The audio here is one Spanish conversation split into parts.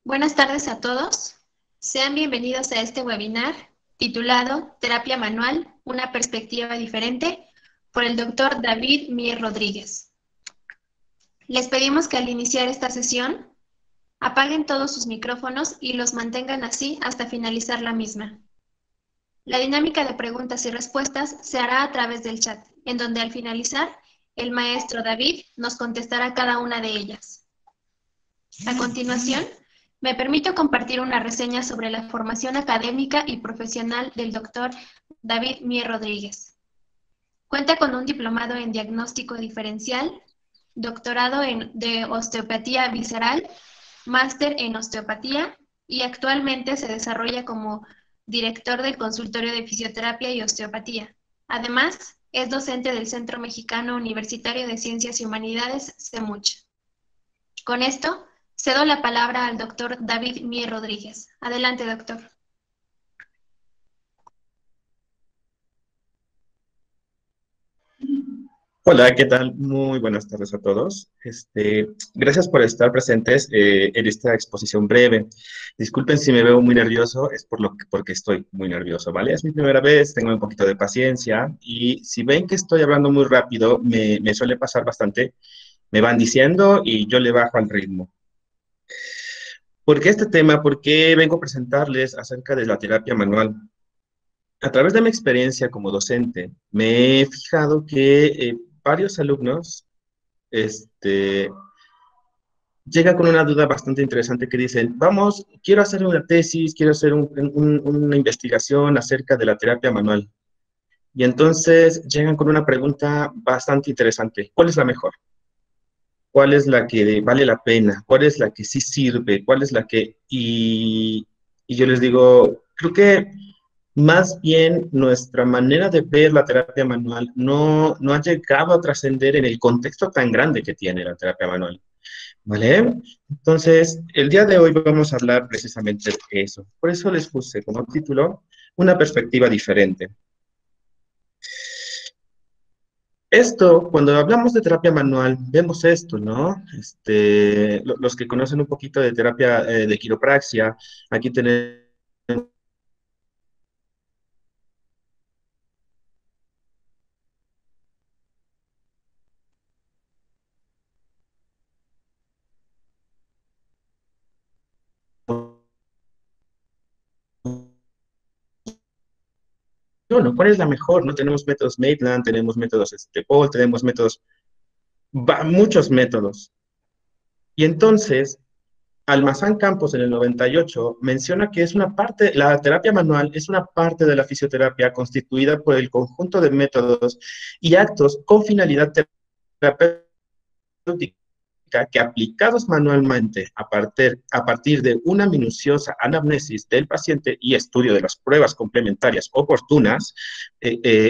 Buenas tardes a todos. Sean bienvenidos a este webinar titulado Terapia Manual, una perspectiva diferente, por el doctor David Mier Rodríguez. Les pedimos que al iniciar esta sesión apaguen todos sus micrófonos y los mantengan así hasta finalizar la misma. La dinámica de preguntas y respuestas se hará a través del chat, en donde al finalizar, el maestro David nos contestará cada una de ellas. A continuación, me permito compartir una reseña sobre la formación académica y profesional del doctor David Mier Rodríguez. Cuenta con un diplomado en diagnóstico diferencial, doctorado de osteopatía visceral, máster en osteopatía y actualmente se desarrolla como director del consultorio de fisioterapia y osteopatía. Además, es docente del Centro Mexicano Universitario de Ciencias y Humanidades, CEMUCH. Con esto, cedo la palabra al doctor David Mier Rodríguez. Adelante, doctor. Hola, ¿qué tal? Muy buenas tardes a todos. Gracias por estar presentes en esta exposición breve. Disculpen si me veo muy nervioso, es porque estoy muy nervioso, ¿vale? Es mi primera vez, tengo un poquito de paciencia y si ven que estoy hablando muy rápido, me suele pasar bastante, me van diciendo y yo le bajo al ritmo. ¿Por qué este tema? ¿Por qué vengo a presentarles acerca de la terapia manual? A través de mi experiencia como docente, me he fijado que varios alumnos este, llega con una duda bastante interesante que dicen, vamos, quiero hacer una tesis, quiero hacer una investigación acerca de la terapia manual. Y entonces llegan con una pregunta bastante interesante. ¿Cuál es la mejor? ¿Cuál es la que vale la pena? ¿Cuál es la que sí sirve? ¿Cuál es la que...? Y yo les digo, creo que más bien nuestra manera de ver la terapia manual no ha llegado a trascender en el contexto tan grande que tiene la terapia manual. ¿Vale? Entonces, el día de hoy vamos a hablar precisamente de eso. Por eso les puse como título una perspectiva diferente. Esto, cuando hablamos de terapia manual, vemos esto, ¿no? Los que conocen un poquito de terapia de quiropraxia, aquí tenemos. Bueno, ¿cuál es la mejor? No tenemos métodos Maitland, tenemos métodos Paul, tenemos métodos, muchos métodos. Y entonces, Almazán Campos en el 98 menciona que es una parte, la terapia manual es una parte de la fisioterapia constituida por el conjunto de métodos y actos con finalidad terapéutica que aplicados manualmente a partir de una minuciosa anamnesis del paciente y estudio de las pruebas complementarias oportunas,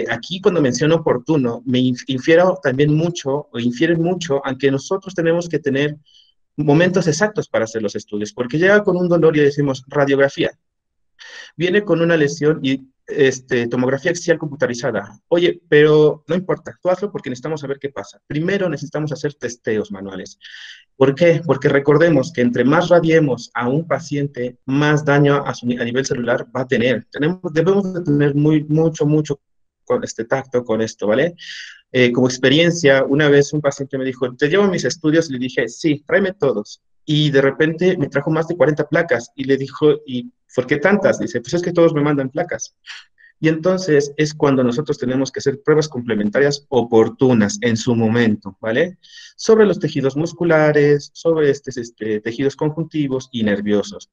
aquí cuando menciono oportuno me infiero también mucho, o infieren mucho, aunque nosotros tenemos que tener momentos exactos para hacer los estudios, porque llega con un dolor y decimos radiografía, viene con una lesión y tomografía axial computarizada. Oye, pero no importa, tú hazlo porque necesitamos saber qué pasa. Primero necesitamos hacer testeos manuales. ¿Por qué? Porque recordemos que entre más radiemos a un paciente, más daño a nivel celular va a tener. Debemos de tener mucho con este tacto con esto, ¿vale? Como experiencia, una vez un paciente me dijo, ¿te llevo mis estudios? Y le dije, sí, tráeme todos. Y de repente me trajo más de 40 placas y le dijo, ¿y por qué tantas? Dice, pues es que todos me mandan placas. Y entonces es cuando nosotros tenemos que hacer pruebas complementarias oportunas en su momento, ¿vale? Sobre los tejidos musculares, sobre tejidos conjuntivos y nerviosos.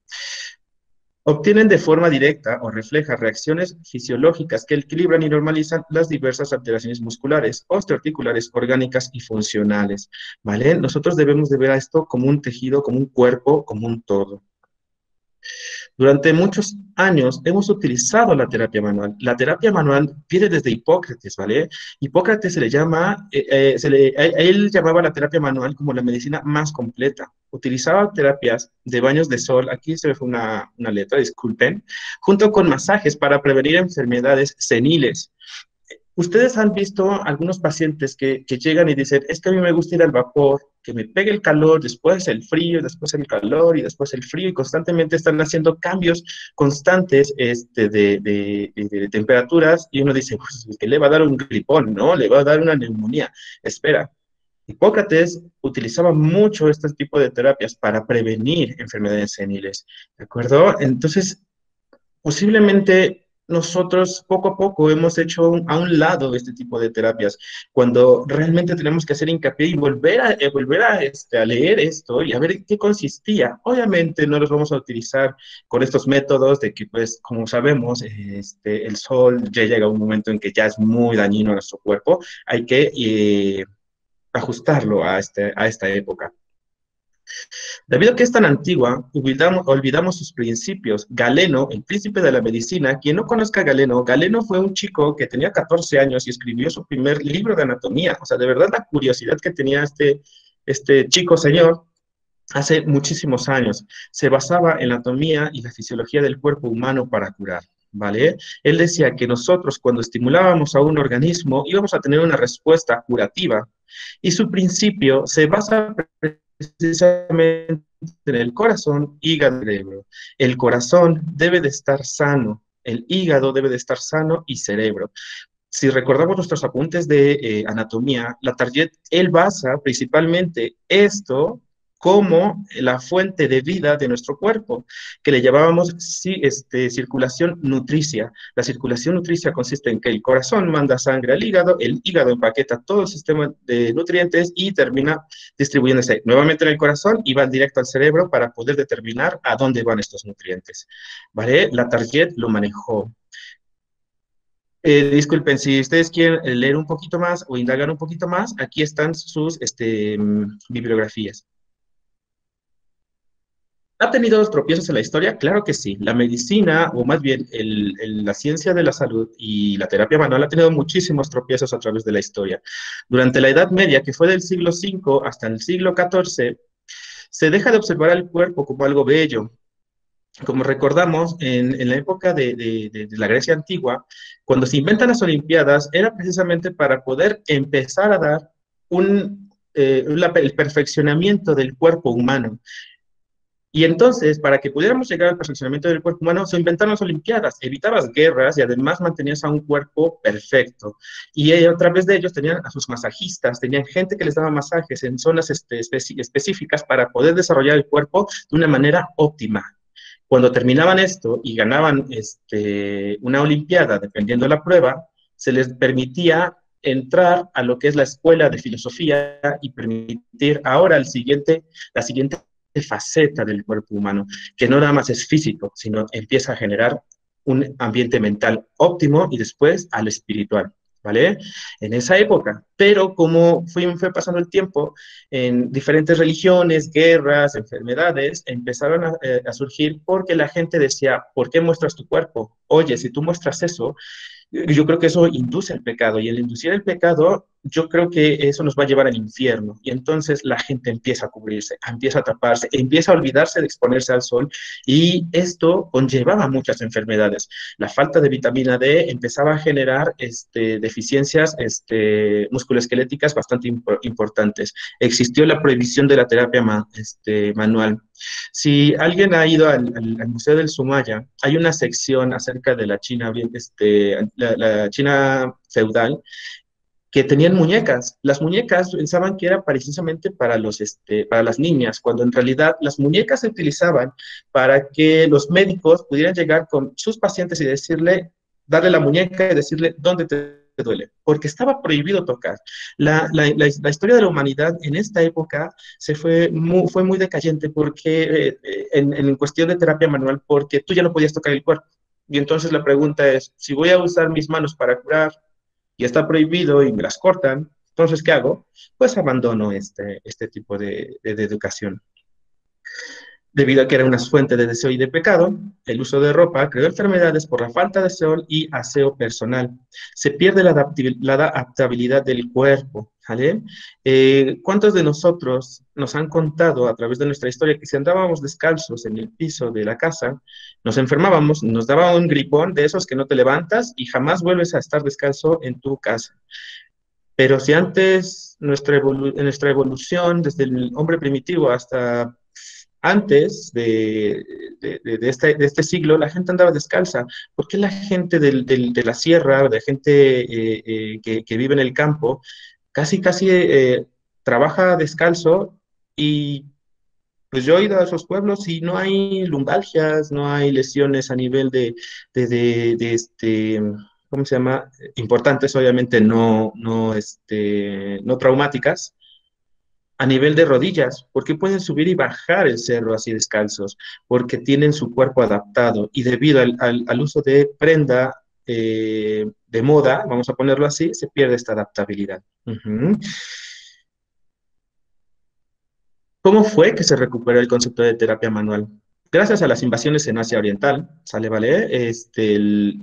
Obtienen de forma directa o refleja reacciones fisiológicas que equilibran y normalizan las diversas alteraciones musculares, osteoarticulares, orgánicas y funcionales, ¿vale? Nosotros debemos de ver a esto como un tejido, como un cuerpo, como un todo. Durante muchos años hemos utilizado la terapia manual. La terapia manual viene desde Hipócrates, ¿vale? Hipócrates se le llama, él llamaba la terapia manual como la medicina más completa. Utilizaba terapias de baños de sol, aquí se me fue una letra, disculpen, junto con masajes para prevenir enfermedades seniles. Ustedes han visto algunos pacientes que llegan y dicen, es que a mí me gusta ir al vapor, que me pegue el calor, después el frío, después el calor y después el frío, y constantemente están haciendo cambios constantes de temperaturas, y uno dice, pues que le va a dar un gripón, ¿no? Le va a dar una neumonía. Espera, Hipócrates utilizaba mucho este tipo de terapias para prevenir enfermedades seniles, ¿de acuerdo? Entonces, posiblemente nosotros poco a poco hemos hecho a un lado este tipo de terapias, cuando realmente tenemos que hacer hincapié y volver a leer esto y a ver qué consistía. Obviamente no los vamos a utilizar con estos métodos de que, pues, como sabemos, el sol ya llega a un momento en que ya es muy dañino a nuestro cuerpo, hay que ajustarlo a esta época. Debido a que es tan antigua, olvidamos sus principios. Galeno, el príncipe de la medicina, quien no conozca a Galeno, Galeno fue un chico que tenía 14 años y escribió su primer libro de anatomía. O sea, de verdad la curiosidad que tenía este chico señor hace muchísimos años. Se basaba en la anatomía y la fisiología del cuerpo humano para curar. ¿Vale? Él decía que nosotros cuando estimulábamos a un organismo íbamos a tener una respuesta curativa y su principio se basa precisamente en el corazón, hígado, cerebro. El corazón debe de estar sano, el hígado debe de estar sano y cerebro. Si recordamos nuestros apuntes de anatomía, la Target, él basa principalmente esto como la fuente de vida de nuestro cuerpo, que le llamábamos circulación nutricia. La circulación nutricia consiste en que el corazón manda sangre al hígado, el hígado empaqueta todo el sistema de nutrientes y termina distribuyéndose nuevamente en el corazón y va directo al cerebro para poder determinar a dónde van estos nutrientes. ¿Vale? La Target lo manejó. Disculpen, si ustedes quieren leer un poquito más o indagar un poquito más, aquí están sus bibliografías. ¿Ha tenido tropiezos en la historia? Claro que sí. La medicina, o más bien la ciencia de la salud y la terapia manual ha tenido muchísimos tropiezos a través de la historia. Durante la Edad Media, que fue del siglo V hasta el siglo XIV, se deja de observar al cuerpo como algo bello. Como recordamos, en la época de la Grecia antigua, cuando se inventan las Olimpiadas, era precisamente para poder empezar a dar el perfeccionamiento del cuerpo humano. Y entonces, para que pudiéramos llegar al perfeccionamiento del cuerpo humano, se inventaron las Olimpiadas. Evitabas guerras y además mantenías a un cuerpo perfecto. Y a través de ellos tenían a sus masajistas, tenían gente que les daba masajes en zonas específicas para poder desarrollar el cuerpo de una manera óptima. Cuando terminaban esto y ganaban una Olimpiada, dependiendo de la prueba, se les permitía entrar a lo que es la escuela de filosofía y permitir ahora la siguiente faceta del cuerpo humano, que no nada más es físico, sino empieza a generar un ambiente mental óptimo y después al espiritual. ¿Vale? En esa época. Pero como fue pasando el tiempo, en diferentes religiones, guerras, enfermedades, empezaron a surgir porque la gente decía, ¿por qué muestras tu cuerpo? Oye, si tú muestras eso, yo creo que eso induce el pecado, y el inducir el pecado, yo creo que eso nos va a llevar al infierno, y entonces la gente empieza a cubrirse, empieza a taparse, empieza a olvidarse de exponerse al sol, y esto conllevaba muchas enfermedades. La falta de vitamina D empezaba a generar deficiencias musculoesqueléticas bastante importantes. Existió la prohibición de la terapia manual. Si alguien ha ido al Museo del Sumaya, hay una sección acerca de la China, la China feudal, que tenían muñecas. Las muñecas pensaban que era precisamente para las niñas, cuando en realidad las muñecas se utilizaban para que los médicos pudieran llegar con sus pacientes y darle la muñeca y decirle dónde te duele, porque estaba prohibido tocar. La historia de la humanidad en esta época fue muy decayente porque en cuestión de terapia manual, porque tú ya no podías tocar el cuerpo. Y entonces la pregunta es, si voy a usar mis manos para curar y está prohibido y me las cortan, entonces, ¿qué hago? Pues abandono este tipo de educación. Debido a que era una fuente de deseo y de pecado, el uso de ropa creó enfermedades por la falta de sol y aseo personal. Se pierde la adaptabilidad del cuerpo. ¿Vale? ¿Cuántos de nosotros nos han contado a través de nuestra historia que si andábamos descalzos en el piso de la casa, nos enfermábamos, nos daba un gripón de esos que no te levantas y jamás vuelves a estar descalzo en tu casa? Pero si antes en nuestra evolución, desde el hombre primitivo hasta antes de este siglo, la gente andaba descalza. ¿Por qué la gente de la sierra, de gente que vive en el campo, casi trabaja descalzo? Y pues yo he ido a esos pueblos y no hay lumbalgias, no hay lesiones a nivel de ¿cómo se llama? Importantes, obviamente, no traumáticas, a nivel de rodillas, porque pueden subir y bajar el cerro así descalzos, porque tienen su cuerpo adaptado y debido al uso de prenda de moda, vamos a ponerlo así, se pierde esta adaptabilidad. Ujú. ¿Cómo fue que se recuperó el concepto de terapia manual? Gracias a las invasiones en Asia Oriental, ¿sale, vale?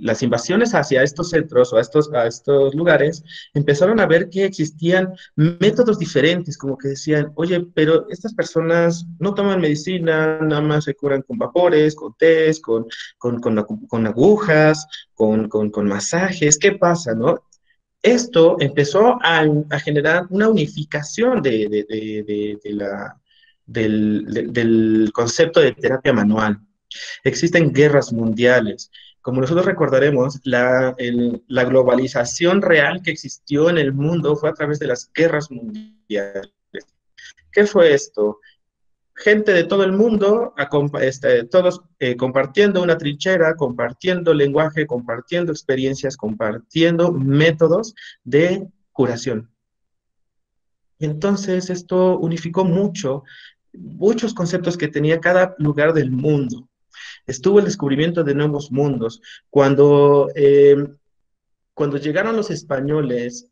Las invasiones hacia estos centros o a estos lugares empezaron a ver que existían métodos diferentes, como que decían, oye, pero estas personas no toman medicina, nada más se curan con vapores, con tés, con agujas, con masajes, ¿qué pasa, no? Esto empezó a generar una unificación del concepto de terapia manual. Existen guerras mundiales. Como nosotros recordaremos, la globalización real que existió en el mundo fue a través de las guerras mundiales. ¿Qué fue esto? Gente de todo el mundo, todos compartiendo una trinchera, compartiendo lenguaje, compartiendo experiencias, compartiendo métodos de curación. Y entonces esto unificó muchos conceptos que tenía cada lugar del mundo. Estuvo el descubrimiento de nuevos mundos. Cuando llegaron los españoles,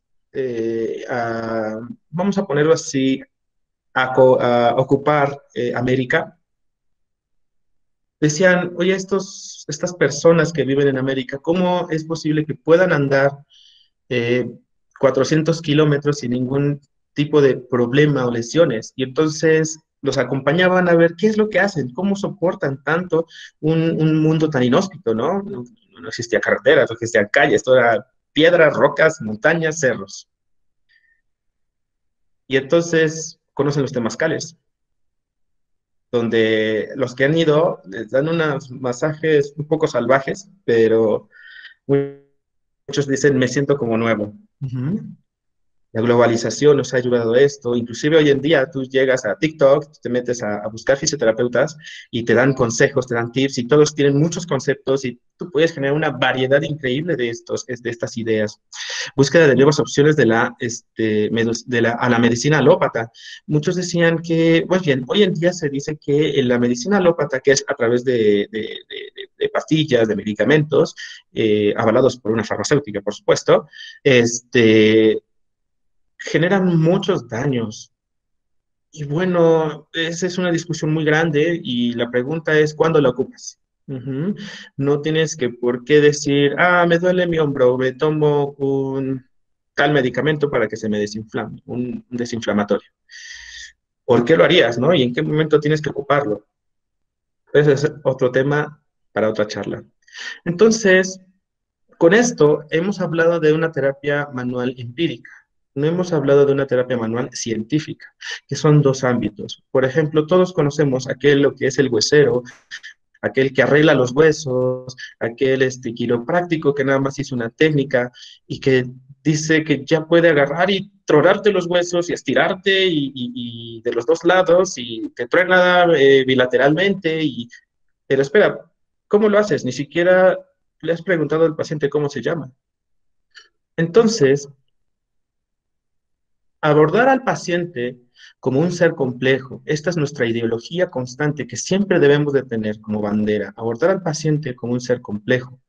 vamos a ponerlo así, a ocupar América, decían, oye, estas personas que viven en América, ¿cómo es posible que puedan andar eh, 400 kilómetros sin ningún tipo de problema o lesiones? Y entonces los acompañaban a ver qué es lo que hacen, cómo soportan tanto un mundo tan inhóspito, ¿no? No existía carreteras, no existían calles, todo era piedras, rocas, montañas, cerros. Y entonces conocen los temazcales, donde los que han ido les dan unos masajes un poco salvajes, pero muchos dicen, me siento como nuevo. Ujú. La globalización nos ha ayudado a esto. Inclusive hoy en día tú llegas a TikTok, te metes a buscar fisioterapeutas y te dan consejos, te dan tips y todos tienen muchos conceptos y tú puedes generar una variedad increíble de estas ideas. Búsqueda de nuevas opciones a la medicina alópata. Muchos decían que, pues bien, hoy en día se dice que en la medicina alópata, que es a través de pastillas, de medicamentos, avalados por una farmacéutica, por supuesto, generan muchos daños. Y bueno, esa es una discusión muy grande y la pregunta es, ¿cuándo la ocupas? Ujú. No tienes que por qué decir, me duele mi hombro, me tomo un tal medicamento para que se me desinflame, un desinflamatorio. ¿Por qué lo harías, no? ¿Y en qué momento tienes que ocuparlo? Ese es otro tema para otra charla. Entonces, con esto hemos hablado de una terapia manual empírica. No hemos hablado de una terapia manual científica, que son dos ámbitos. Por ejemplo, todos conocemos aquel lo que es el huesero, aquel que arregla los huesos, aquel quiropráctico que nada más hizo una técnica y que dice que ya puede agarrar y tronarte los huesos y estirarte y de los dos lados y te truena bilateralmente. Pero espera, ¿cómo lo haces? Ni siquiera le has preguntado al paciente cómo se llama. Entonces, abordar al paciente como un ser complejo, esta es nuestra ideología constante que siempre debemos de tener como bandera, abordar al paciente como un ser complejo.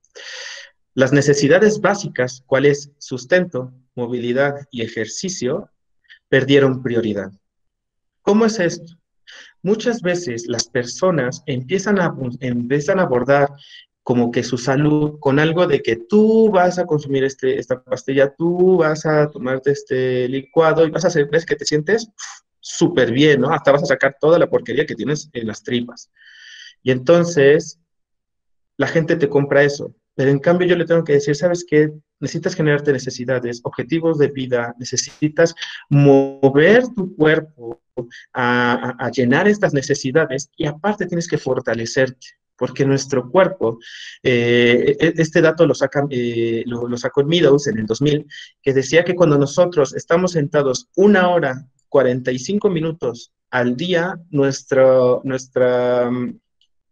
Las necesidades básicas, cuáles sustento, movilidad y ejercicio, perdieron prioridad. ¿Cómo es esto? Muchas veces las personas empiezan a abordar como que su salud con algo de que tú vas a consumir esta pastilla, tú vas a tomarte este licuado y vas a hacer, ves que te sientes súper bien, ¿no? Hasta vas a sacar toda la porquería que tienes en las tripas. Y entonces la gente te compra eso. Pero en cambio yo le tengo que decir, ¿sabes qué? Necesitas generarte necesidades, objetivos de vida, necesitas mover tu cuerpo a llenar estas necesidades y aparte tienes que fortalecerte, porque nuestro cuerpo, este dato lo sacó Meadows en el 2000, que decía que cuando nosotros estamos sentados 1 hora, 45 minutos al día,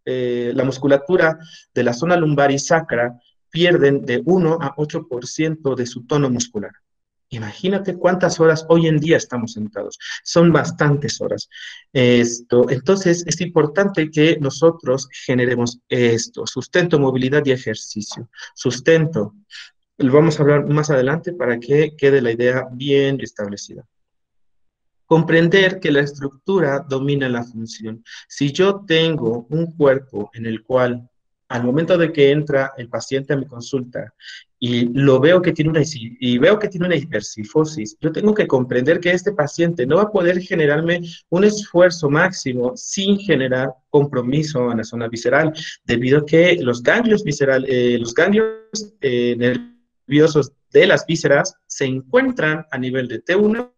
la musculatura de la zona lumbar y sacra pierden de 1 a 8% de su tono muscular. Imagínate cuántas horas hoy en día estamos sentados. Son bastantes horas. Entonces, es importante que nosotros generemos esto, sustento, movilidad y ejercicio. Sustento, lo vamos a hablar más adelante para que quede la idea bien establecida. Comprender que la estructura domina la función. Si yo tengo un cuerpo en el cual, al momento de que entra el paciente a mi consulta y veo que tiene una hipercifosis, yo tengo que comprender que este paciente no va a poder generarme un esfuerzo máximo sin generar compromiso en la zona visceral, debido a que los ganglios nerviosos de las vísceras se encuentran a nivel de T1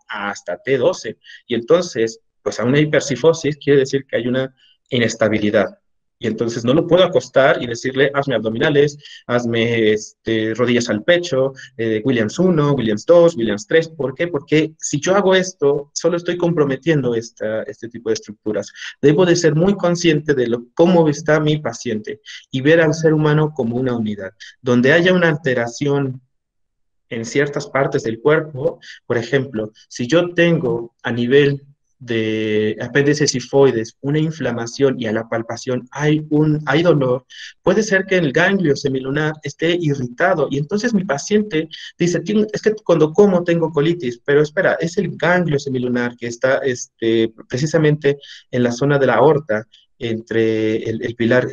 hasta T12. Y entonces, pues a una hipercifosis quiere decir que hay una inestabilidad. Y entonces no lo puedo acostar y decirle, hazme abdominales, hazme rodillas al pecho, Williams 1, Williams 2, Williams 3. ¿Por qué? Porque si yo hago esto, solo estoy comprometiendo este tipo de estructuras. Debo de ser muy consciente de cómo está mi paciente y ver al ser humano como una unidad. Donde haya una alteración en ciertas partes del cuerpo, por ejemplo, si yo tengo a nivel de apéndices cifoides una inflamación y a la palpación hay dolor, puede ser que el ganglio semilunar esté irritado y entonces mi paciente dice, es que cuando como tengo colitis, pero espera, es el ganglio semilunar que está precisamente en la zona de la aorta, entre el pilar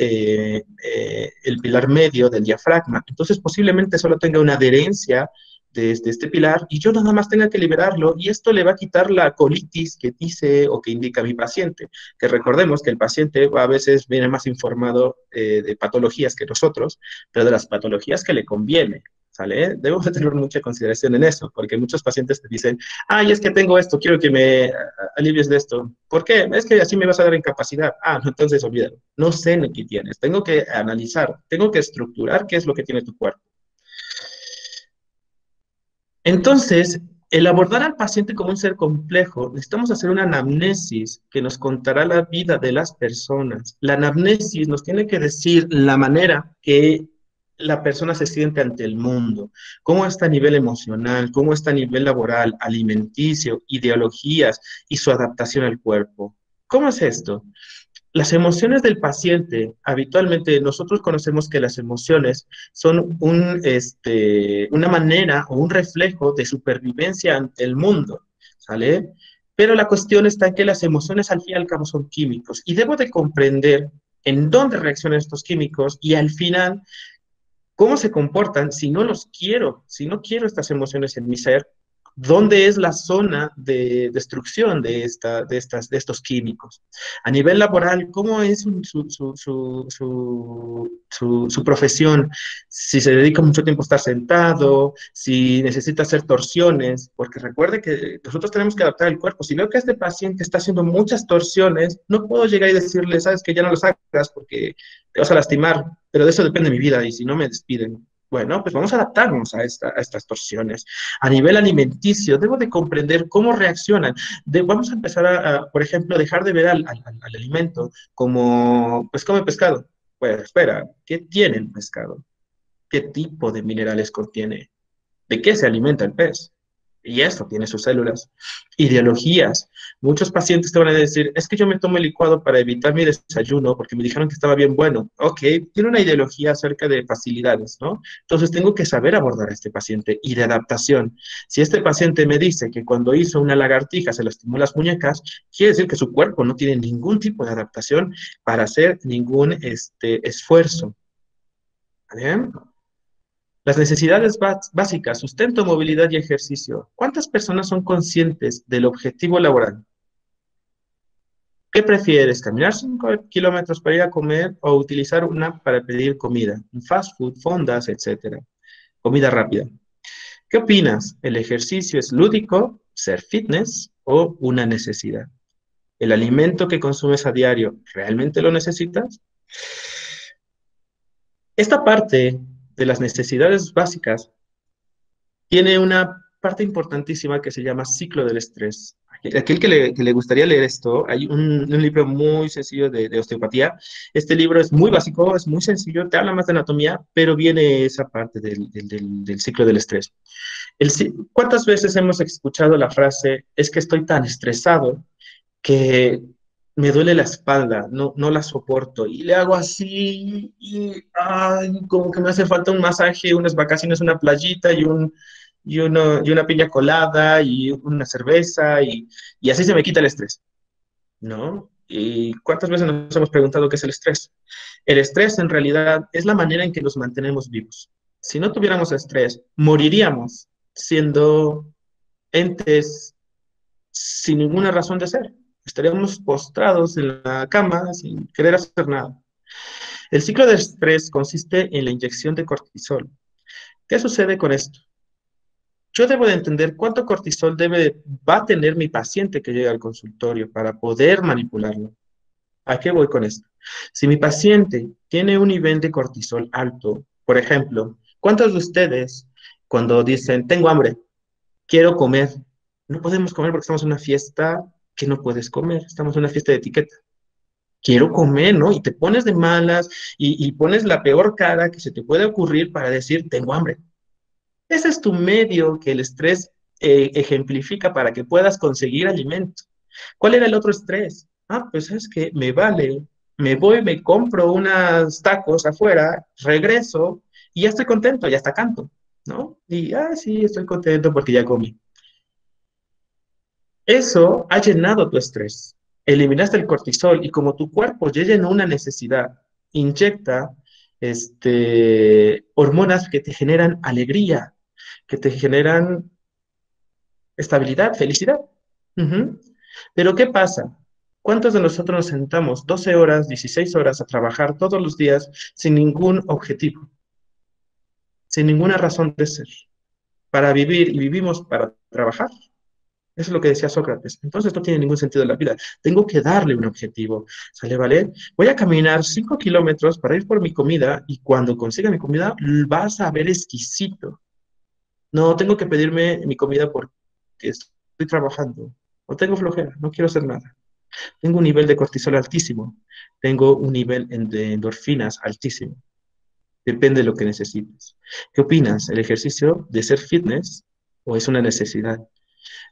medio del diafragma. Entonces, posiblemente solo tenga una adherencia desde este pilar y yo nada más tenga que liberarlo y esto le va a quitar la colitis que dice o que indica mi paciente. Que recordemos que el paciente a veces viene más informado de patologías que nosotros, pero de las patologías que le conviene. ¿Sale? Debemos de tener mucha consideración en eso, porque muchos pacientes te dicen, ay, es que tengo esto, quiero que me alivies de esto. ¿Por qué? Es que así me vas a dar incapacidad. Ah, no, entonces olvídalo. No sé ni qué tienes. Tengo que analizar, tengo que estructurar qué es lo que tiene tu cuerpo. Entonces, el abordar al paciente como un ser complejo, necesitamos hacer una anamnesis que nos contará la vida de las personas. La anamnesis nos tiene que decir la manera que la persona se siente ante el mundo, cómo está a nivel emocional, cómo está a nivel laboral, alimenticio, ideologías y su adaptación al cuerpo. ¿Cómo es esto? Las emociones del paciente, habitualmente nosotros conocemos que las emociones son una manera o un reflejo de supervivencia ante el mundo, ¿sale? Pero la cuestión está en que las emociones al fin y al cabo son químicos y debo de comprender en dónde reaccionan estos químicos y al final cómo se comportan si no los quiero, si no quiero estas emociones en mi ser. ¿Dónde es la zona de destrucción de estos químicos? A nivel laboral, ¿cómo es su profesión? Si se dedica mucho tiempo a estar sentado, si necesita hacer torsiones, porque recuerde que nosotros tenemos que adaptar el cuerpo. Si veo que este paciente está haciendo muchas torsiones, no puedo llegar y decirle, sabes que ya no los hagas porque te vas a lastimar, pero de eso depende mi vida y si no me despiden. Bueno, pues vamos a adaptarnos a estas torsiones. A nivel alimenticio, debo de comprender cómo reaccionan. Vamos a empezar por ejemplo, dejar de ver al alimento como, pues come pescado. Pues espera, ¿qué tiene el pescado? ¿Qué tipo de minerales contiene? ¿De qué se alimenta el pez? Y esto tiene sus células. Ideologías. Muchos pacientes te van a decir, es que yo me tomo el licuado para evitar mi desayuno porque me dijeron que estaba bien bueno. Ok, tiene una ideología acerca de facilidades, ¿no? Entonces tengo que saber abordar a este paciente y de adaptación. Si este paciente me dice que cuando hizo una lagartija se lastimó las muñecas, quiere decir que su cuerpo no tiene ningún tipo de adaptación para hacer ningún esfuerzo. ¿Vale? Las necesidades básicas, sustento, movilidad y ejercicio. ¿Cuántas personas son conscientes del objetivo laboral? ¿Qué prefieres, caminar 5 kilómetros para ir a comer o utilizar una app para pedir comida? Fast food, fondas, etcétera. Comida rápida. ¿Qué opinas? ¿El ejercicio es lúdico, ser fitness o una necesidad? ¿El alimento que consumes a diario realmente lo necesitas? Esta parte de las necesidades básicas tiene una parte importantísima que se llama ciclo del estrés. Aquel que le gustaría leer esto, hay un libro muy sencillo de osteopatía. Este libro es muy básico, es muy sencillo, te habla más de anatomía, pero viene esa parte del ciclo del estrés. ¿Cuántas veces hemos escuchado la frase, es que estoy tan estresado que me duele la espalda, no la soporto, y le hago así, y ay, como que me hace falta un masaje, unas vacaciones, una playita y una piña colada y una cerveza, y así se me quita el estrés, ¿no? ¿Y cuántas veces nos hemos preguntado qué es el estrés? El estrés en realidad es la manera en que nos mantenemos vivos. Si no tuviéramos estrés, moriríamos siendo entes sin ninguna razón de ser. Estaríamos postrados en la cama sin querer hacer nada. El ciclo de estrés consiste en la inyección de cortisol. ¿Qué sucede con esto? Yo debo de entender cuánto cortisol va a tener mi paciente que llega al consultorio para poder manipularlo. ¿A qué voy con esto? Si mi paciente tiene un nivel de cortisol alto, por ejemplo, ¿cuántos de ustedes cuando dicen, tengo hambre, quiero comer, no podemos comer porque estamos en una fiesta que no puedes comer, estamos en una fiesta de etiqueta? Quiero comer, ¿no? Y te pones de malas y pones la peor cara que se te puede ocurrir para decir, tengo hambre. Ese es tu medio que el estrés ejemplifica para que puedas conseguir alimento. ¿Cuál era el otro estrés? Ah, pues es que me vale, me voy, me compro unos tacos afuera, regreso y ya estoy contento, ya está canto, ¿no? Y, sí, estoy contento porque ya comí. Eso ha llenado tu estrés. Eliminaste el cortisol y como tu cuerpo ya llenó una necesidad, inyecta hormonas que te generan alegría, que te generan estabilidad, felicidad. Ujú. Pero ¿qué pasa? ¿Cuántos de nosotros nos sentamos 12 horas, 16 horas a trabajar todos los días sin ningún objetivo, sin ninguna razón de ser? Para vivir y vivimos para trabajar. Eso es lo que decía Sócrates. Entonces no tiene ningún sentido la vida. Tengo que darle un objetivo. ¿Sale, vale? Voy a caminar 5 kilómetros para ir por mi comida y cuando consiga mi comida vas a ver exquisito. No, tengo que pedirme mi comida porque estoy trabajando. O tengo flojera, no quiero hacer nada. Tengo un nivel de cortisol altísimo. Tengo un nivel de endorfinas altísimo. Depende de lo que necesites. ¿Qué opinas? ¿El ejercicio de ser fitness o es una necesidad?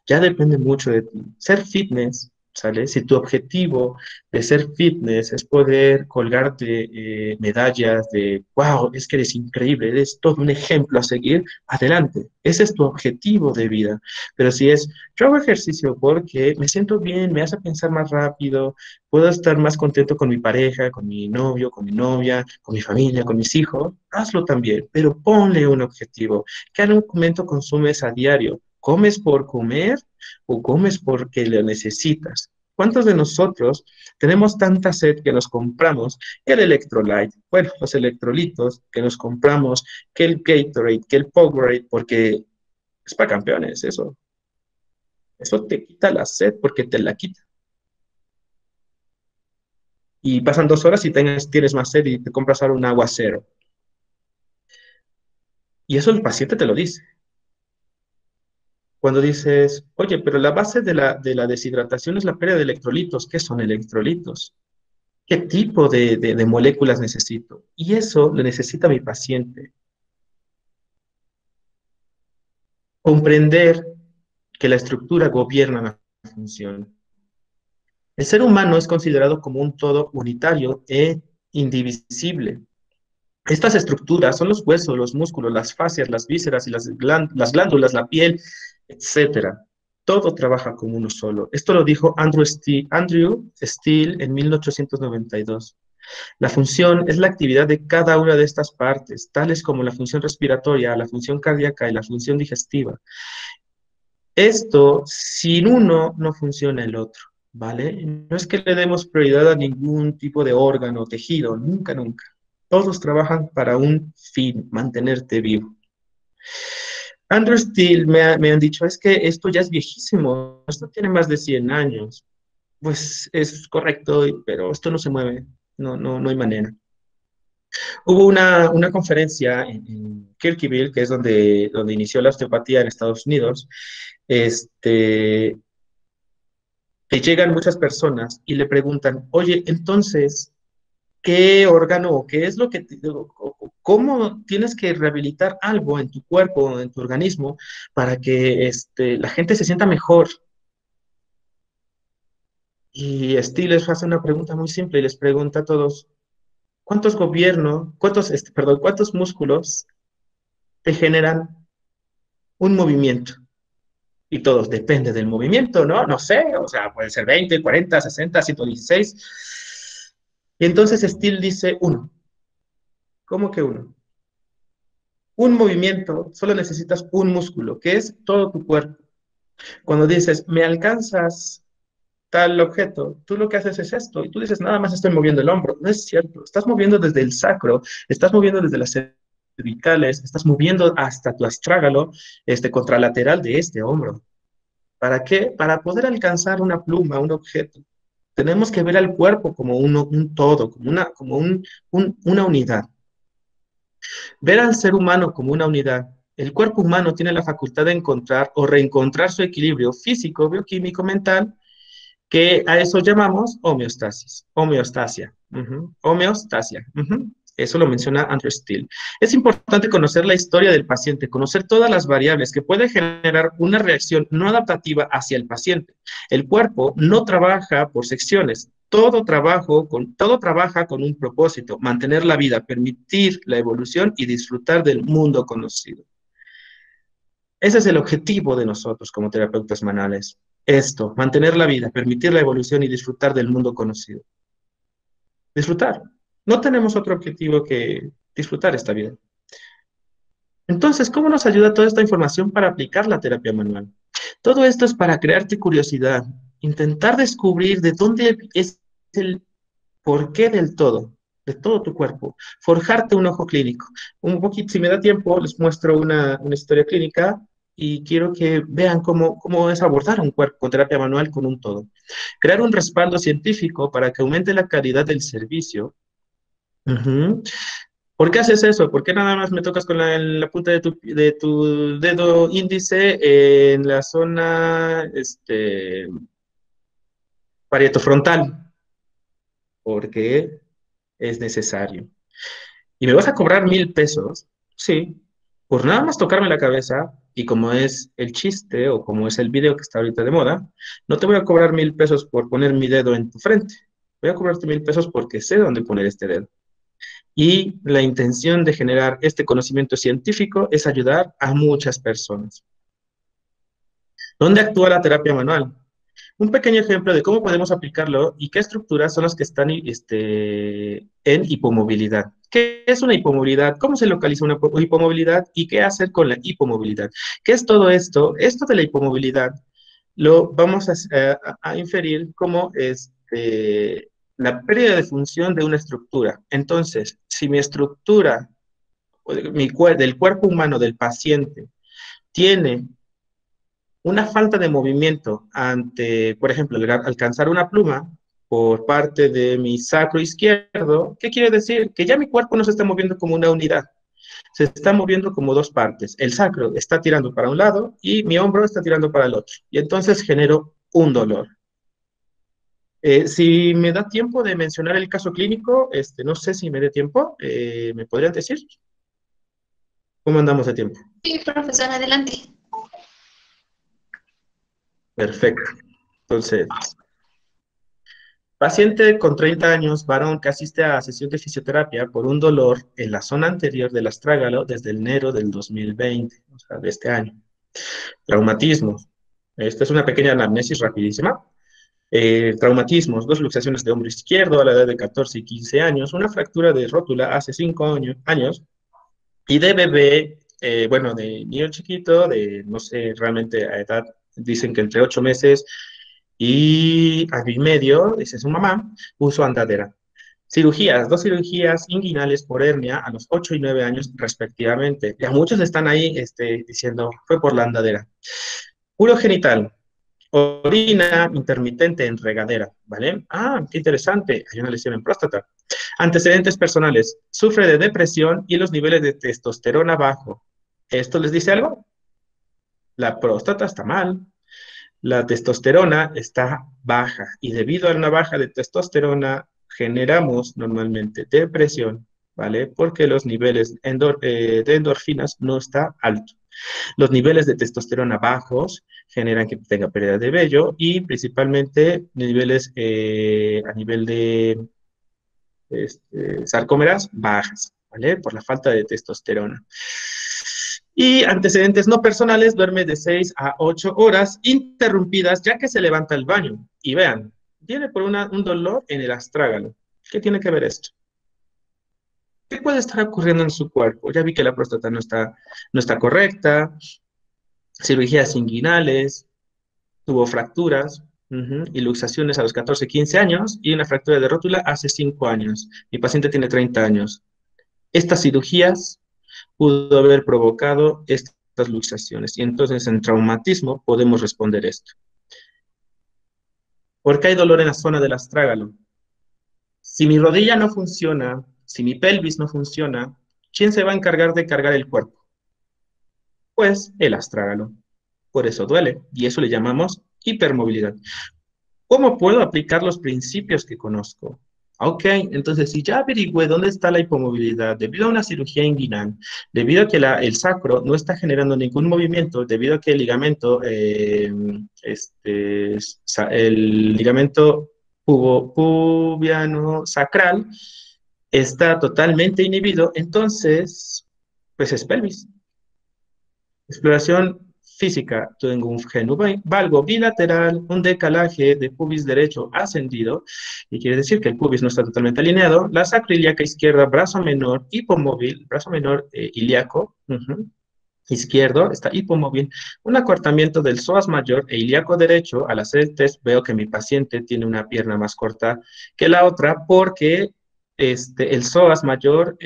Ya depende mucho de ti. Ser fitness, ¿sale? Si tu objetivo de ser fitness es poder colgarte medallas de, wow, es que eres increíble, eres todo un ejemplo a seguir, adelante. Ese es tu objetivo de vida. Pero si es, yo hago ejercicio porque me siento bien, me hace pensar más rápido, puedo estar más contento con mi pareja, con mi novio, con mi novia, con mi familia, con mis hijos, hazlo también, pero ponle un objetivo. ¿Qué alimento consumes a diario? ¿Comes por comer o comes porque lo necesitas? ¿Cuántos de nosotros tenemos tanta sed que nos compramos el electrolyte, bueno, los electrolitos, que nos compramos que el Gatorade, que el Powerade, porque es para campeones eso? Eso te quita la sed porque te la quita. Y pasan 2 horas y tienes más sed y te compras ahora un agua cero. Y eso el paciente te lo dice. Cuando dices, oye, pero la base de la deshidratación es la pérdida de electrolitos. ¿Qué son electrolitos? ¿Qué tipo de moléculas necesito? Y eso lo necesita mi paciente. Comprender que la estructura gobierna la función. El ser humano es considerado como un todo unitario e indivisible. Estas estructuras son los huesos, los músculos, las fascias, las vísceras y las glándulas, la piel, etcétera. Todo trabaja como uno solo. Esto lo dijo Andrew Steele en 1892. La función es la actividad de cada una de estas partes, tales como la función respiratoria, la función cardíaca y la función digestiva. Esto, sin uno, no funciona el otro, ¿vale? No es que le demos prioridad a ningún tipo de órgano o tejido, nunca, nunca. Todos trabajan para un fin, mantenerte vivo. Andrew Steele me han dicho, es que esto ya es viejísimo, esto tiene más de 100 años. Pues es correcto, pero esto no se mueve, no hay manera. Hubo una conferencia en Kirkville, que es donde inició la osteopatía en Estados Unidos, este, que llegan muchas personas y le preguntan, oye, entonces, ¿qué órgano o qué es lo que, cómo tienes que rehabilitar algo en tu cuerpo, en tu organismo, para que la gente se sienta mejor? Y Steele les hace una pregunta muy simple y les pregunta a todos, ¿cuántos músculos te generan un movimiento? Y todos, depende del movimiento, ¿no? No sé, o sea, puede ser 20, 40, 60, 116. Y entonces Steele dice uno. ¿Cómo que uno? Un movimiento, solo necesitas un músculo, que es todo tu cuerpo. Cuando dices, me alcanzas tal objeto, tú lo que haces es esto, y tú dices, nada más estoy moviendo el hombro. No es cierto, estás moviendo desde el sacro, estás moviendo desde las cervicales, estás moviendo hasta tu astrágalo, contralateral de este hombro. ¿Para qué? Para poder alcanzar una pluma, un objeto. Tenemos que ver al cuerpo como un todo, como una unidad. Ver al ser humano como una unidad. El cuerpo humano tiene la facultad de encontrar o reencontrar su equilibrio físico, bioquímico, mental, que a eso llamamos homeostasis, homeostasia, homeostasia. Eso lo menciona Andrew Steele. Es importante conocer la historia del paciente, conocer todas las variables que pueden generar una reacción no adaptativa hacia el paciente. El cuerpo no trabaja por secciones, todo trabaja con un propósito, mantener la vida, permitir la evolución y disfrutar del mundo conocido. Ese es el objetivo de nosotros como terapeutas manuales. Esto, mantener la vida, permitir la evolución y disfrutar del mundo conocido. Disfrutar. No tenemos otro objetivo que disfrutar esta vida. Entonces, ¿cómo nos ayuda toda esta información para aplicar la terapia manual? Todo esto es para crearte curiosidad, intentar descubrir de dónde es el porqué del todo, de todo tu cuerpo, forjarte un ojo clínico. Un poquito, si me da tiempo, les muestro una historia clínica y quiero que vean cómo es abordar un cuerpo con terapia manual con un todo. Crear un respaldo científico para que aumente la calidad del servicio. Ujú. ¿Por qué haces eso? ¿Por qué nada más me tocas con la punta de tu dedo índice en la zona parietofrontal? Porque es necesario. ¿Y me vas a cobrar 1,000 pesos? Sí, por nada más tocarme la cabeza, y como es el chiste o como es el video que está ahorita de moda, no te voy a cobrar 1,000 pesos por poner mi dedo en tu frente. Voy a cobrarte 1,000 pesos porque sé dónde poner este dedo. Y la intención de generar este conocimiento científico es ayudar a muchas personas. ¿Dónde actúa la terapia manual? Un pequeño ejemplo de cómo podemos aplicarlo y qué estructuras son las que están en hipomovilidad. ¿Qué es una hipomovilidad? ¿Cómo se localiza una hipomovilidad? ¿Y qué hacer con la hipomovilidad? ¿Qué es todo esto? Esto de la hipomovilidad lo vamos a inferir como la pérdida de función de una estructura. Entonces, si mi estructura del cuerpo humano del paciente tiene una falta de movimiento ante, por ejemplo, alcanzar una pluma por parte de mi sacro izquierdo, ¿qué quiere decir? Que ya mi cuerpo no se está moviendo como una unidad, se está moviendo como dos partes. El sacro está tirando para un lado y mi hombro está tirando para el otro. Y entonces genero un dolor. Si me da tiempo de mencionar el caso clínico, no sé si me dé tiempo, ¿me podrían decir? ¿Cómo andamos de tiempo? Sí, profesor, adelante. Perfecto. Entonces, paciente con 30 años, varón, que asiste a sesión de fisioterapia por un dolor en la zona anterior del astrágalo desde enero del 2020, o sea, de este año. Traumatismo. Esta es una pequeña anamnesis rapidísima. Traumatismos, dos luxaciones de hombro izquierdo a la edad de 14 y 15 años, una fractura de rótula hace 5 años, y de bebé, bueno, de niño chiquito, de no sé, realmente a edad, dicen que entre 8 meses y año y medio, dice su mamá, uso andadera. Cirugías, dos cirugías inguinales por hernia a los 8 y 9 años respectivamente. Ya muchos están ahí diciendo, fue por la andadera. Urogenital, orina intermitente en regadera, ¿vale? Ah, qué interesante, hay una lesión en próstata. Antecedentes personales, sufre de depresión y los niveles de testosterona bajo. ¿Esto les dice algo? La próstata está mal, la testosterona está baja y debido a una baja de testosterona generamos normalmente depresión, ¿vale? Porque los niveles de endorfinas no está alto. Los niveles de testosterona bajos generan que tenga pérdida de vello y principalmente niveles a nivel de sarcómeras bajas, ¿vale? Por la falta de testosterona. Y antecedentes no personales, duerme de 6 a 8 horas interrumpidas ya que se levanta el baño. Y vean, viene por un dolor en el astrágalo. ¿Qué tiene que ver esto? ¿Qué puede estar ocurriendo en su cuerpo? Ya vi que la próstata no está correcta, cirugías inguinales, tuvo fracturas, y luxaciones a los 14, 15 años y una fractura de rótula hace 5 años. Mi paciente tiene 30 años. Estas cirugías pudo haber provocado estas luxaciones y entonces en traumatismo podemos responder esto. ¿Por qué hay dolor en la zona del astrágalo? Si mi rodilla no funciona, si mi pelvis no funciona, ¿quién se va a encargar de cargar el cuerpo? Pues el astrágalo. Por eso duele y eso le llamamos hipermovilidad. ¿Cómo puedo aplicar los principios que conozco? Ok, entonces si ya averigüé dónde está la hipomovilidad debido a una cirugía inguinal, debido a que el sacro no está generando ningún movimiento, debido a que el ligamento, el ligamento pubiano sacral está totalmente inhibido, entonces, pues es pelvis. Exploración física, tengo un geno valgo bilateral, un decalaje de pubis derecho ascendido, y quiere decir que el pubis no está totalmente alineado, la sacroiliaca izquierda, brazo menor, hipomóvil, brazo menor ilíaco, izquierdo, está hipomóvil, un acortamiento del psoas mayor e ilíaco derecho. Al hacer el test veo que mi paciente tiene una pierna más corta que la otra porque el psoas mayor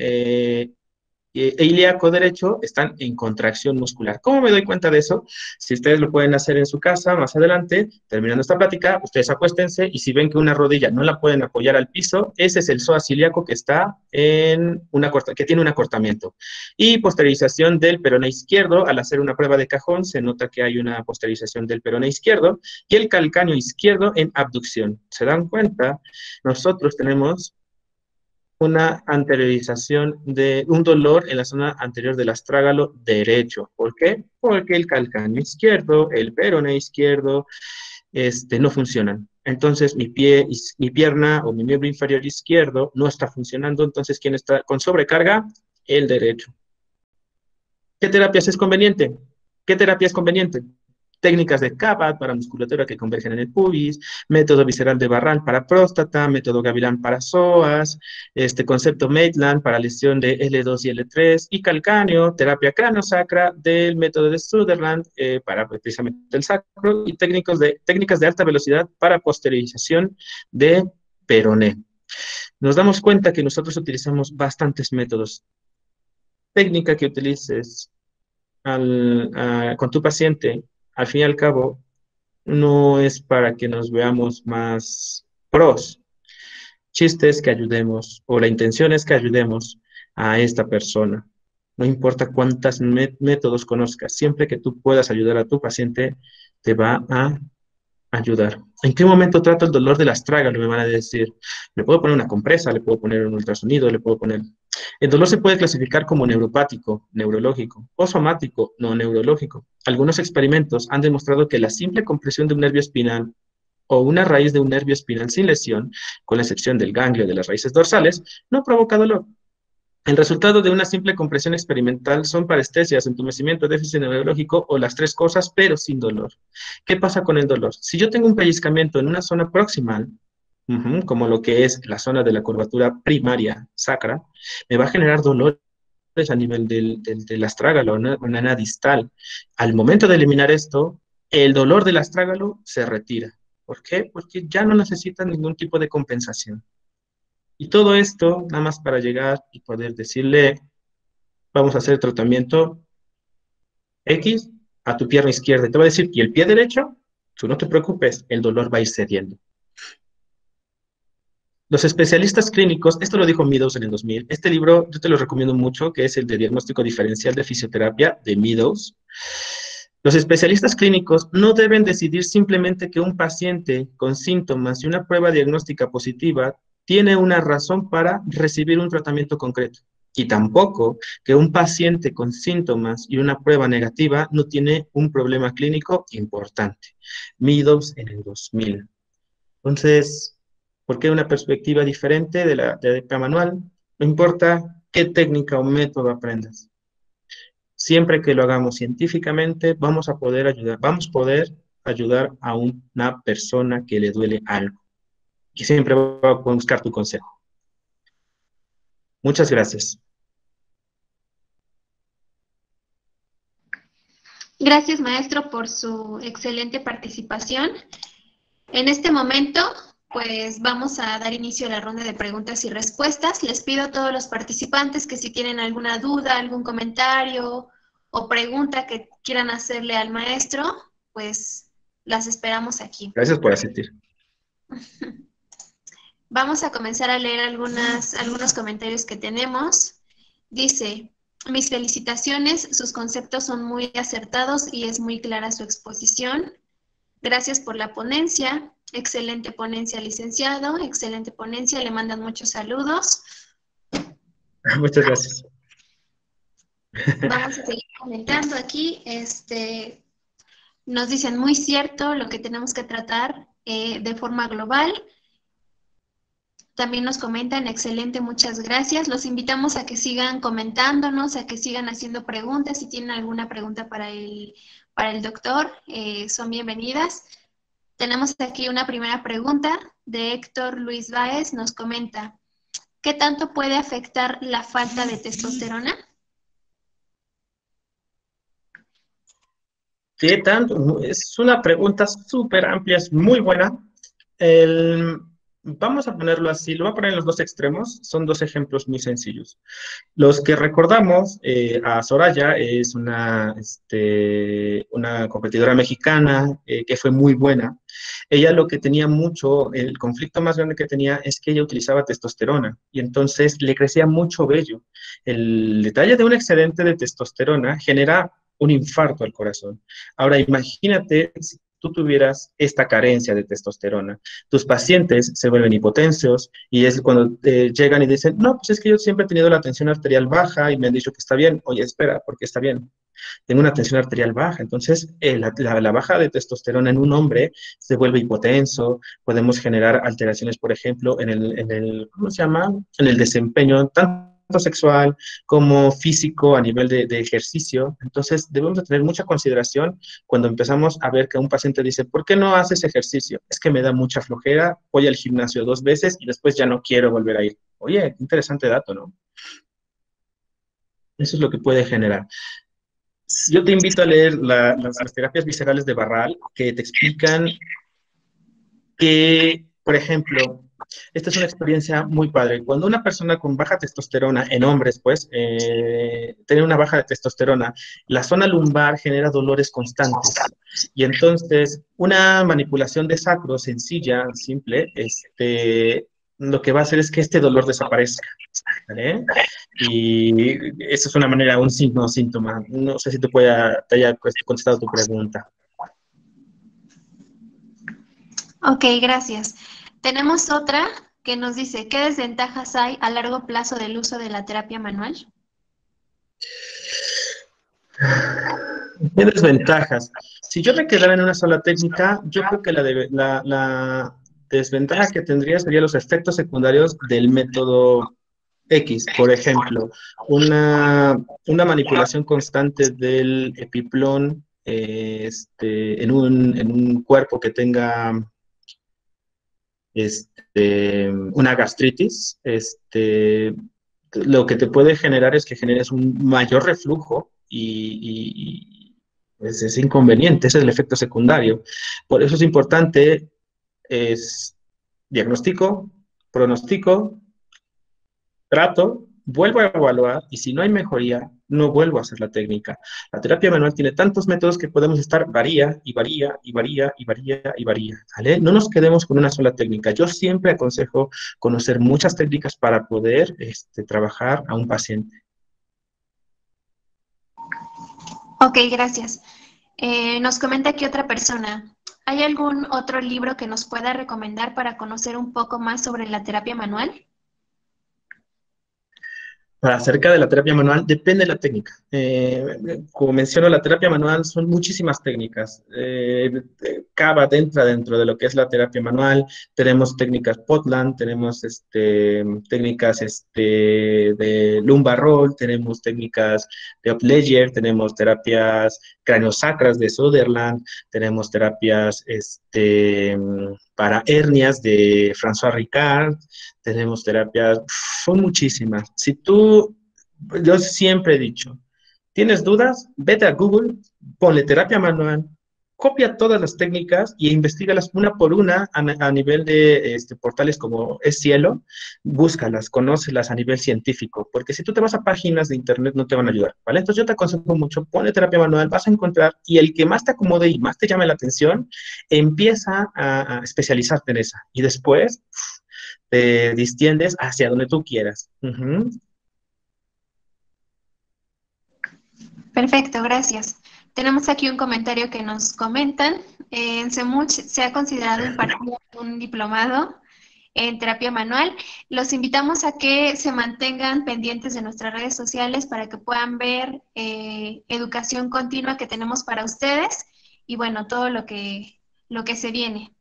ilíaco derecho están en contracción muscular. ¿Cómo me doy cuenta de eso? Si ustedes lo pueden hacer en su casa más adelante, terminando esta plática, ustedes acuéstense y si ven que una rodilla no la pueden apoyar al piso, ese es el psoas ilíaco que está que tiene un acortamiento. Y posteriorización del peroné izquierdo, al hacer una prueba de cajón, se nota que hay una posteriorización del peroné izquierdo y el calcáneo izquierdo en abducción. ¿Se dan cuenta? Nosotros tenemos una anteriorización de un dolor en la zona anterior del astrágalo derecho. ¿Por qué? Porque el calcáneo izquierdo, el peroné izquierdo, no funcionan. Entonces, mi pierna o mi miembro inferior izquierdo no está funcionando. Entonces, ¿quién está con sobrecarga? El derecho. ¿Qué terapias es conveniente? ¿Qué terapia es conveniente? Técnicas de CABAT para musculatura que convergen en el pubis, método visceral de Barral para próstata, método Gavilán para psoas, concepto Maitland para lesión de L2 y L3, y calcáneo, terapia cráneo-sacra del método de Sutherland para precisamente el sacro, y técnicas de alta velocidad para posteriorización de peroné. Nos damos cuenta que nosotros utilizamos bastantes métodos. Técnica que utilices con tu paciente, al fin y al cabo, no es para que nos veamos más pros. Chiste es que ayudemos, o la intención es que ayudemos a esta persona. No importa cuántos métodos conozcas, siempre que tú puedas ayudar a tu paciente, te va a ayudar. ¿En qué momento trato el dolor del astrágalo? Me van a decir. Le puedo poner una compresa, le puedo poner un ultrasonido, le puedo poner... El dolor se puede clasificar como neuropático, neurológico, o somático, no neurológico. Algunos experimentos han demostrado que la simple compresión de un nervio espinal o una raíz de un nervio espinal sin lesión, con la excepción del ganglio de las raíces dorsales, no provoca dolor. El resultado de una simple compresión experimental son parestesias, entumecimiento, déficit neurológico o las tres cosas, pero sin dolor. ¿Qué pasa con el dolor? Si yo tengo un pellizcamiento en una zona proximal, como lo que es la zona de la curvatura primaria sacra, me va a generar dolores a nivel del astrágalo, una ana distal. Al momento de eliminar esto, el dolor del astrágalo se retira. ¿Por qué? Porque ya no necesita ningún tipo de compensación. Y todo esto, nada más para llegar y poder decirle, vamos a hacer tratamiento X a tu pierna izquierda. Te va a decir, y el pie derecho, tú no te preocupes, el dolor va a ir cediendo. Los especialistas clínicos, esto lo dijo Meadows en el 2000, este libro yo te lo recomiendo mucho, que es el de diagnóstico diferencial de fisioterapia de Meadows. Los especialistas clínicos no deben decidir simplemente que un paciente con síntomas y una prueba diagnóstica positiva tiene una razón para recibir un tratamiento concreto. Y tampoco que un paciente con síntomas y una prueba negativa no tiene un problema clínico importante. Meadows en el 2000. Entonces, ¿por qué una perspectiva diferente de la terapia manual? No importa qué técnica o método aprendas. Siempre que lo hagamos científicamente, vamos a poder ayudar a una persona que le duele algo. Y siempre va a buscar tu consejo. Muchas gracias. Gracias, maestro, por su excelente participación. En este momento, pues vamos a dar inicio a la ronda de preguntas y respuestas. Les pido a todos los participantes que si tienen alguna duda, algún comentario o pregunta que quieran hacerle al maestro, pues las esperamos aquí. Gracias por asistir. Vamos a comenzar a leer algunos comentarios que tenemos. Dice, mis felicitaciones, sus conceptos son muy acertados y es muy clara su exposición. Gracias por la ponencia. Excelente ponencia, licenciado. Excelente ponencia. Le mandan muchos saludos. Muchas gracias. Vamos a seguir comentando aquí. Nos dicen muy cierto lo que tenemos que tratar de forma global. También nos comentan, excelente, muchas gracias. Los invitamos a que sigan comentándonos, a que sigan haciendo preguntas. Si tienen alguna pregunta para el doctor, son bienvenidas. Tenemos aquí una primera pregunta de Héctor Luis Báez. Nos comenta, ¿qué tanto puede afectar la falta de testosterona? ¿Qué tanto? Es una pregunta súper amplia, es muy buena. Vamos a ponerlo así, lo voy a poner en los dos extremos, son dos ejemplos muy sencillos. Los que recordamos, a Soraya es una competidora mexicana que fue muy buena. Ella lo que tenía mucho, el conflicto más grande que tenía es que ella utilizaba testosterona y entonces le crecía mucho vello. El detalle de un excedente de testosterona genera un infarto al corazón. Ahora imagínate si tú tuvieras esta carencia de testosterona. Tus pacientes se vuelven hipotensos y es cuando llegan y dicen, no, pues es que yo siempre he tenido la tensión arterial baja y me han dicho que está bien. Oye, espera, ¿por qué está bien? Tengo una tensión arterial baja. Entonces, la baja de testosterona en un hombre se vuelve hipotenso, podemos generar alteraciones, por ejemplo, ¿cómo se llama? En el desempeño, tanto sexual como físico a nivel de ejercicio. Entonces, debemos de tener mucha consideración cuando empezamos a ver que un paciente dice, ¿por qué no haces ejercicio? Es que me da mucha flojera, voy al gimnasio 2 veces y después ya no quiero volver a ir. Oye, qué interesante dato, ¿no? Eso es lo que puede generar. Yo te invito a leer las terapias viscerales de Barral, que te explican que, por ejemplo, esta es una experiencia muy padre. Cuando una persona con baja testosterona, en hombres, pues, tiene una baja de testosterona, la zona lumbar genera dolores constantes. Y entonces, una manipulación de sacro sencilla, simple, lo que va a hacer es que este dolor desaparezca. ¿Vale? Y eso es una manera, un signo, síntoma. No sé si te haya contestado tu pregunta. Ok, gracias. Tenemos otra que nos dice, ¿qué desventajas hay a largo plazo del uso de la terapia manual? ¿Qué desventajas? Si yo me quedara en una sola técnica, yo creo que la desventaja que tendría sería los efectos secundarios del método X, por ejemplo, una manipulación constante del epiplón en un cuerpo que tenga una gastritis, lo que te puede generar es que generes un mayor reflujo es inconveniente, ese es el efecto secundario. Por eso es importante, es diagnóstico, pronóstico, trato, vuelvo a evaluar y si no hay mejoría, no vuelvo a hacer la técnica. La terapia manual tiene tantos métodos que podemos estar varía y varía y varía y varía y varía, ¿vale? No nos quedemos con una sola técnica. Yo siempre aconsejo conocer muchas técnicas para poder trabajar a un paciente. Ok, gracias. Nos comenta aquí otra persona. ¿Hay algún otro libro que nos pueda recomendar para conocer un poco más sobre la terapia manual? Para acerca de la terapia manual, depende de la técnica. Como menciono, la terapia manual son muchísimas técnicas. Cava entra dentro de lo que es la terapia manual. Tenemos técnicas Potland, tenemos técnicas de lumbar roll, tenemos técnicas de Upledger, tenemos terapias craniosacras de Sutherland, tenemos terapias para hernias de François Ricard, tenemos terapias, son muchísimas. Yo siempre he dicho, ¿tienes dudas? Vete a Google, ponle terapia manual, copia todas las técnicas y investígalas una por una a nivel de portales como Es Cielo, búscalas, conócelas a nivel científico, porque si tú te vas a páginas de internet no te van a ayudar, ¿vale? Entonces yo te aconsejo mucho, ponle terapia manual, vas a encontrar y el que más te acomode y más te llame la atención, empieza a especializarte en esa y después te distiendes hacia donde tú quieras. Perfecto, gracias. Tenemos aquí un comentario que nos comentan. En CEMUCH se ha considerado impartir un diplomado en terapia manual. Los invitamos a que se mantengan pendientes de nuestras redes sociales para que puedan ver educación continua que tenemos para ustedes y bueno, todo lo que se viene.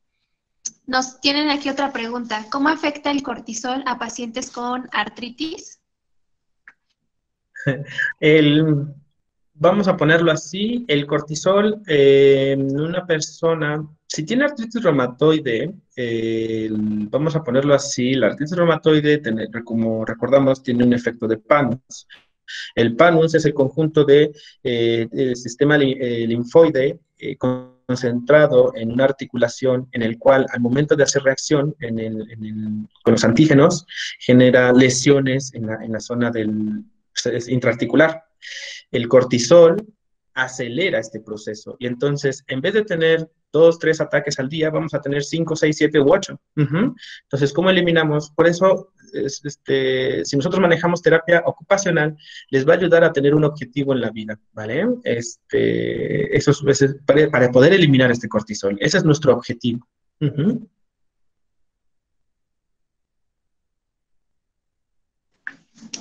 Nos tienen aquí otra pregunta. ¿Cómo afecta el cortisol a pacientes con artritis? El, Vamos a ponerlo así, el cortisol en una persona, si tiene artritis reumatoide, vamos a ponerlo así, la artritis reumatoide, como recordamos, tiene un efecto de PANUS. El PANUS es el conjunto del sistema linfoide concentrado en una articulación en el cual al momento de hacer reacción con los antígenos genera lesiones en la zona intraarticular. El cortisol acelera este proceso y entonces en vez de tener 2, 3 ataques al día, vamos a tener 5, 6, 7 u 8. Entonces, ¿cómo eliminamos? Por eso, si nosotros manejamos terapia ocupacional, les va a ayudar a tener un objetivo en la vida, ¿vale? Eso es para poder eliminar este cortisol. Ese es nuestro objetivo.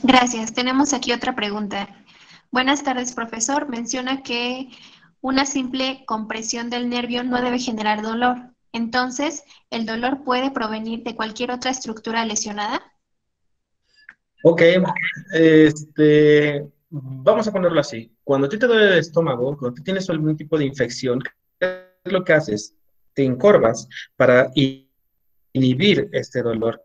Gracias. Tenemos aquí otra pregunta. Buenas tardes, profesor. Menciona que una simple compresión del nervio no debe generar dolor. Entonces, ¿el dolor puede provenir de cualquier otra estructura lesionada? Ok, vamos a ponerlo así. Cuando a ti te duele el estómago, cuando tú tienes algún tipo de infección, ¿qué es lo que haces? Te encorvas para inhibir este dolor.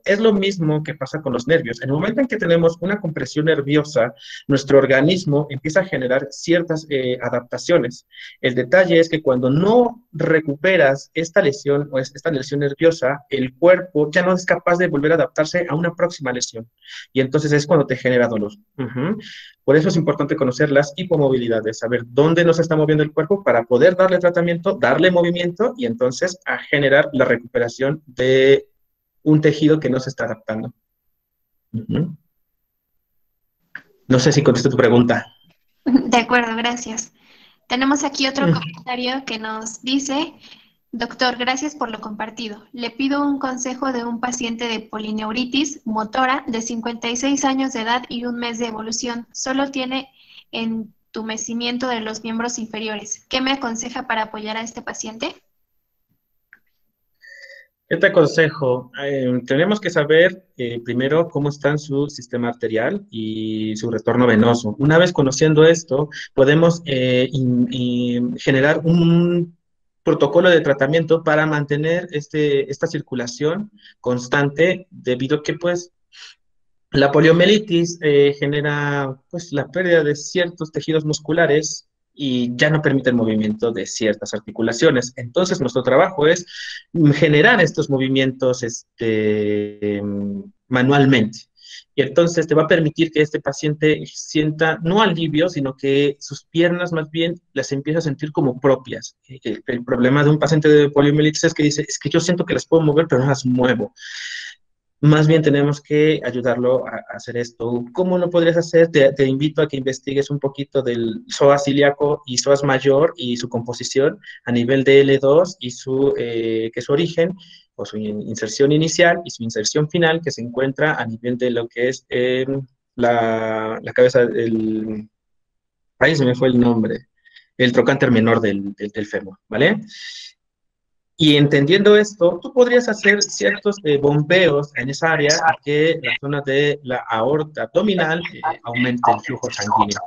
Es lo mismo que pasa con los nervios. En el momento en que tenemos una compresión nerviosa, nuestro organismo empieza a generar ciertas adaptaciones. El detalle es que cuando no recuperas esta lesión o esta lesión nerviosa, el cuerpo ya no es capaz de volver a adaptarse a una próxima lesión. Y entonces es cuando te genera dolor. Por eso es importante conocer las hipomovilidades, saber dónde nos está moviendo el cuerpo para poder darle tratamiento, darle movimiento y entonces a generar la recuperación de un tejido que no se está adaptando. No sé si contesto tu pregunta. De acuerdo, gracias. Tenemos aquí otro comentario que nos dice, doctor, gracias por lo compartido. Le pido un consejo de un paciente de polineuritis motora de 56 años de edad y un mes de evolución. Solo tiene entumecimiento de los miembros inferiores. ¿Qué me aconseja para apoyar a este paciente? ¿Qué te aconsejo? Tenemos que saber primero cómo está en su sistema arterial y su retorno venoso. Una vez conociendo esto, podemos generar un protocolo de tratamiento para mantener esta circulación constante, debido a que pues la poliomielitis genera pues la pérdida de ciertos tejidos musculares y ya no permite el movimiento de ciertas articulaciones. Entonces, nuestro trabajo es generar estos movimientos manualmente. Y entonces te va a permitir que este paciente sienta no alivio, sino que sus piernas más bien las empieza a sentir como propias. El problema de un paciente de poliomielitis es que dice, es que yo siento que las puedo mover, pero no las muevo. Más bien tenemos que ayudarlo a hacer esto. ¿Cómo lo podrías hacer? Te invito a que investigues un poquito del psoas ilíaco y psoas mayor y su composición a nivel de L2 y que es su origen o su inserción inicial y su inserción final, que se encuentra a nivel de lo que es la cabeza, ahí se me fue el nombre, el trocánter menor del fémur, ¿vale? Y entendiendo esto, tú podrías hacer ciertos bombeos en esa área y que la zona de la aorta abdominal aumente el flujo sanguíneo.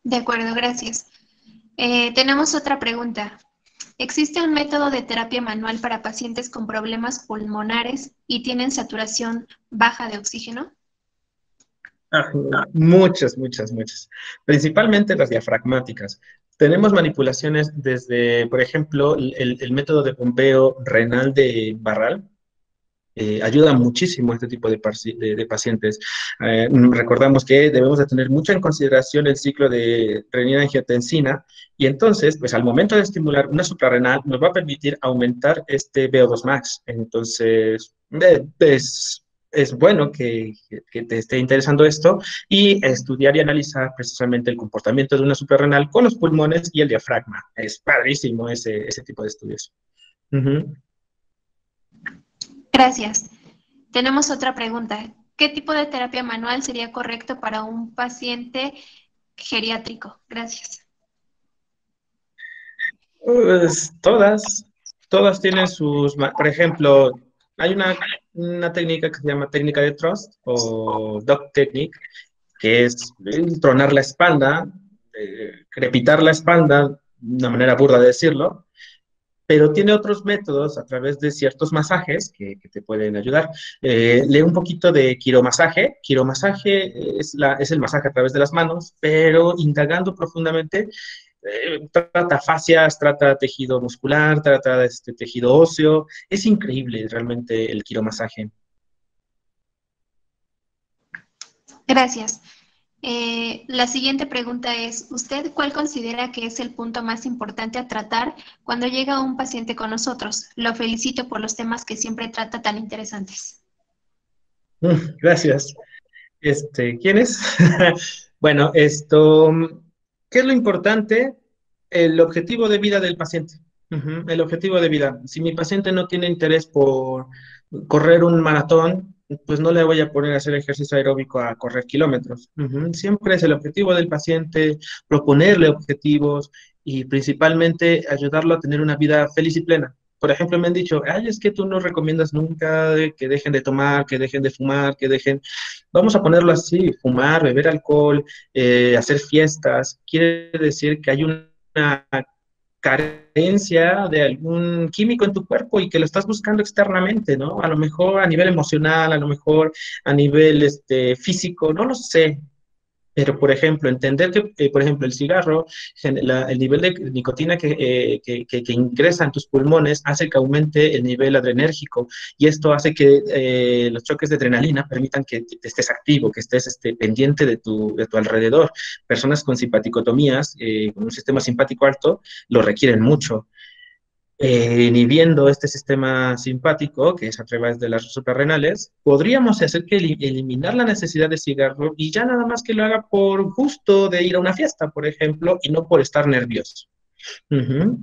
De acuerdo, gracias. Tenemos otra pregunta. ¿Existe un método de terapia manual para pacientes con problemas pulmonares y tienen saturación baja de oxígeno? Ah, muchas, muchas, muchas. Principalmente las diafragmáticas. Tenemos manipulaciones desde, por ejemplo, el método de bombeo renal de Barral. Ayuda muchísimo a este tipo de pacientes. Recordamos que debemos de tener mucho en consideración el ciclo de renina-angiotensina y entonces, pues al momento de estimular una suprarrenal nos va a permitir aumentar este VO2 max. Entonces, es bueno que te esté interesando esto y estudiar y analizar precisamente el comportamiento de una suprarrenal con los pulmones y el diafragma. Es padrísimo ese tipo de estudios. Uh-huh. Gracias. Tenemos otra pregunta. ¿Qué tipo de terapia manual sería correcto para un paciente geriátrico? Gracias. Pues todas tienen por ejemplo, hay una técnica que se llama técnica de Trust o Dog Technique, que es tronar la espalda, crepitar la espalda, una manera burda de decirlo, pero tiene otros métodos a través de ciertos masajes que te pueden ayudar. Lee un poquito de quiromasaje. Quiromasaje es el masaje a través de las manos, pero indagando profundamente trata fascias, trata tejido muscular, trata tejido óseo. Es increíble realmente el quiromasaje. Gracias. La siguiente pregunta es, ¿usted cuál considera que es el punto más importante a tratar cuando llega un paciente con nosotros? Lo felicito por los temas que siempre trata tan interesantes. Gracias. ¿Quién es? Bueno, ¿qué es lo importante? El objetivo de vida del paciente. El objetivo de vida. Si mi paciente no tiene interés por correr un maratón, pues no le voy a poner a hacer ejercicio aeróbico a correr kilómetros. Siempre es el objetivo del paciente, proponerle objetivos y principalmente ayudarlo a tener una vida feliz y plena. Por ejemplo, me han dicho, ay, es que tú no recomiendas nunca que dejen de tomar, que dejen de fumar, que dejen, vamos a ponerlo así, fumar, beber alcohol, hacer fiestas. Quiere decir que hay una carencia de algún químico en tu cuerpo y que lo estás buscando externamente, ¿no? A lo mejor a nivel emocional, a lo mejor a nivel físico, no lo sé. Pero, por ejemplo, entender que, por ejemplo, el cigarro, el nivel de nicotina que ingresa en tus pulmones hace que aumente el nivel adrenérgico y esto hace que los choques de adrenalina permitan que estés activo, que estés pendiente de tu alrededor. Personas con simpaticotomías, con un sistema simpático alto, lo requieren mucho. Inhibiendo este sistema simpático, que es a través de las suprarrenales, podríamos hacer que eliminar la necesidad de cigarro y ya nada más que lo haga por gusto de ir a una fiesta, por ejemplo, y no por estar nervioso. Ujú.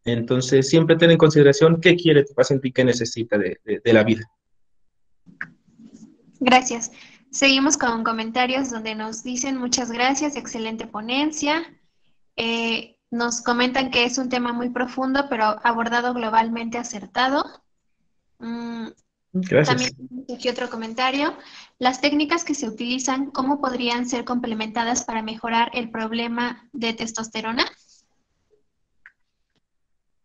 Entonces, siempre ten en consideración qué quiere tu paciente y qué necesita de la vida. Gracias. Seguimos con comentarios donde nos dicen muchas gracias, excelente ponencia. Nos comentan que es un tema muy profundo, pero abordado globalmente acertado. Mm, También Gracias. tenemos aquí otro comentario. Las técnicas que se utilizan, ¿cómo podrían ser complementadas para mejorar el problema de testosterona?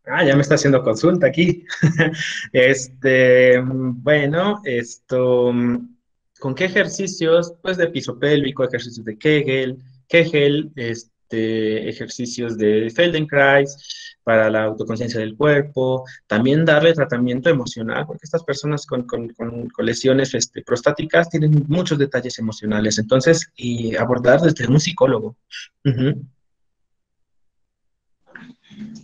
Ah, ya me está haciendo consulta aquí. Bueno, ¿con qué ejercicios? Pues de piso pélvico, ejercicios de Kegel, ejercicios de Feldenkrais para la autoconciencia del cuerpo, también darle tratamiento emocional, porque estas personas con lesiones prostáticas tienen muchos detalles emocionales, entonces, y abordar desde un psicólogo. Ujú.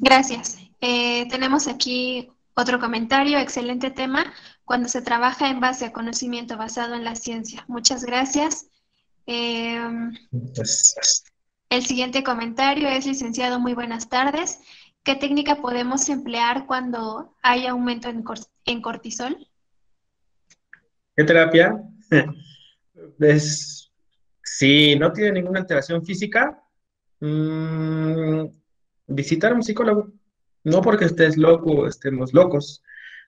Gracias. Tenemos aquí otro comentario. Excelente tema. Cuando se trabaja en base a conocimiento basado en la ciencia. Muchas gracias. Eh, Entonces, el siguiente comentario es, licenciado, muy buenas tardes. ¿Qué técnica podemos emplear cuando hay aumento en cortisol? ¿qué terapia? Es, si no tiene ninguna alteración física, mm, visitar a un psicólogo. No porque estés loco o estemos locos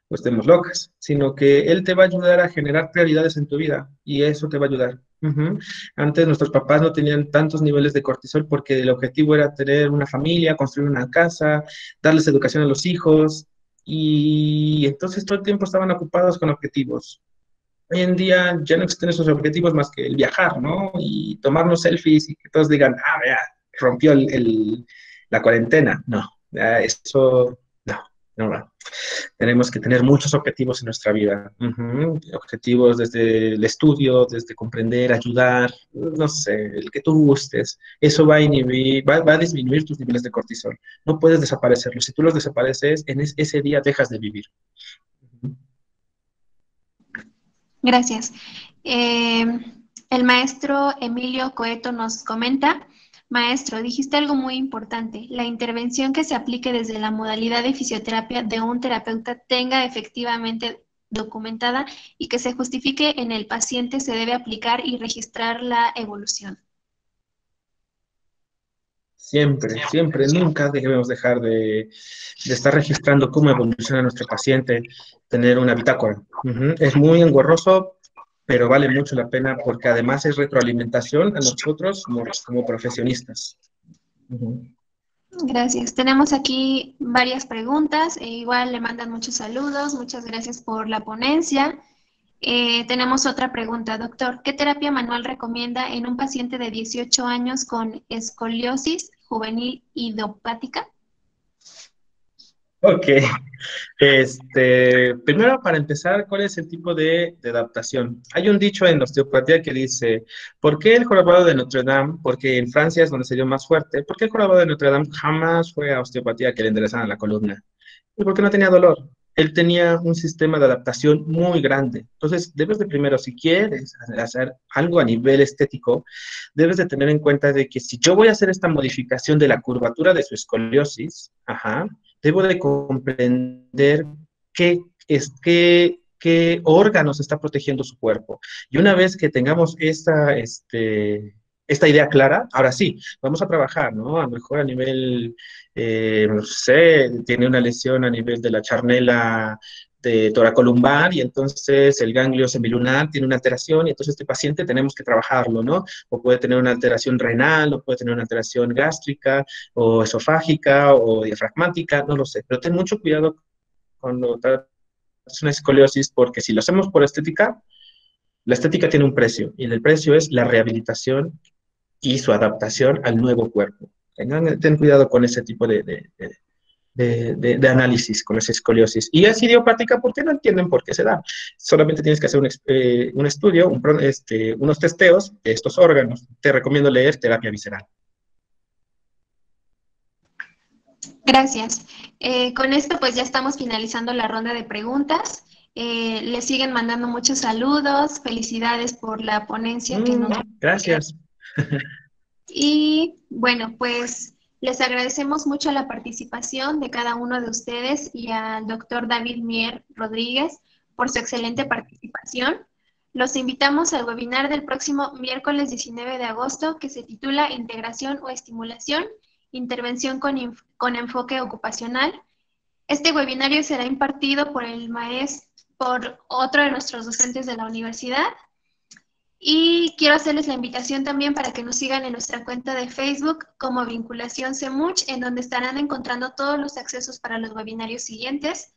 o estemos locas, sino que él te va a ayudar a generar prioridades en tu vida y eso te va a ayudar. Ujú. Antes nuestros papás no tenían tantos niveles de cortisol porque el objetivo era tener una familia, construir una casa, darles educación a los hijos y entonces todo el tiempo estaban ocupados con objetivos. Hoy en día ya no existen esos objetivos más que el viajar, ¿no? Y tomarnos selfies y que todos digan, ah, vea, rompió la cuarentena. No, ya eso, no, no va. Tenemos que tener muchos objetivos en nuestra vida. Ujú. Objetivos desde el estudio, desde comprender, ayudar, no sé, el que tú gustes. Eso va a inhibir, va a disminuir tus niveles de cortisol. No puedes desaparecerlos. Si tú los desapareces, ese día dejas de vivir. Ujú. Gracias. Eh, el maestro Emilio Coeto nos comenta, maestro, dijiste algo muy importante, la intervención que se aplique desde la modalidad de fisioterapia de un terapeuta tenga efectivamente documentada y que se justifique en el paciente se debe aplicar y registrar la evolución. Siempre, siempre, nunca debemos dejar de estar registrando cómo evoluciona nuestro paciente, tener una bitácora. Ujú. Es muy engorroso, pero vale mucho la pena porque además es retroalimentación a nosotros como profesionistas. Ujú. Gracias. Tenemos aquí varias preguntas, e igual le mandan muchos saludos, muchas gracias por la ponencia. Tenemos otra pregunta, doctor. ¿Qué terapia manual recomienda en un paciente de 18 años con escoliosis juvenil idiopática? Ok, primero para empezar, ¿cuál es el tipo de adaptación? Hay un dicho en osteopatía que dice, ¿por qué el jorobado de Notre Dame? Porque en Francia es donde se dio más fuerte. ¿Por qué el jorobado de Notre Dame jamás fue a osteopatía que le enderezaran la columna? Y porque no tenía dolor. Él tenía un sistema de adaptación muy grande. Entonces, debes de primero, si quieres hacer algo a nivel estético, debes de tener en cuenta de que si yo voy a hacer esta modificación de la curvatura de su escoliosis, ajá, debo de comprender qué órganos está protegiendo su cuerpo. Y una vez que tengamos esta idea clara, ahora sí, vamos a trabajar, ¿no? A lo mejor a nivel no sé, tiene una lesión a nivel de la charnela de toracolumbar y entonces el ganglio semilunar tiene una alteración y entonces este paciente tenemos que trabajarlo, ¿no? O puede tener una alteración renal, o puede tener una alteración gástrica, o esofágica, o diafragmática, no lo sé, pero ten mucho cuidado cuando tratas una escoliosis porque si lo hacemos por estética, la estética tiene un precio y el precio es la rehabilitación y su adaptación al nuevo cuerpo. Ten cuidado con ese tipo de análisis, con esa escoliosis. Y es idiopática porque no entienden por qué se da. Solamente tienes que hacer un estudio, unos testeos de estos órganos. Te recomiendo leer terapia visceral. Gracias. Con esto pues ya estamos finalizando la ronda de preguntas. Le siguen mandando muchos saludos, felicidades por la ponencia que nos... Gracias. Y bueno, pues les agradecemos mucho la participación de cada uno de ustedes y al doctor David Mier Rodríguez por su excelente participación. Los invitamos al webinar del próximo miércoles 19 de agosto que se titula Integración o Estimulación intervención con enfoque ocupacional. Este webinario será impartido por otro de nuestros docentes de la universidad. Y quiero hacerles la invitación también para que nos sigan en nuestra cuenta de Facebook como Vinculación CEMUCH, en donde estarán encontrando todos los accesos para los webinarios siguientes.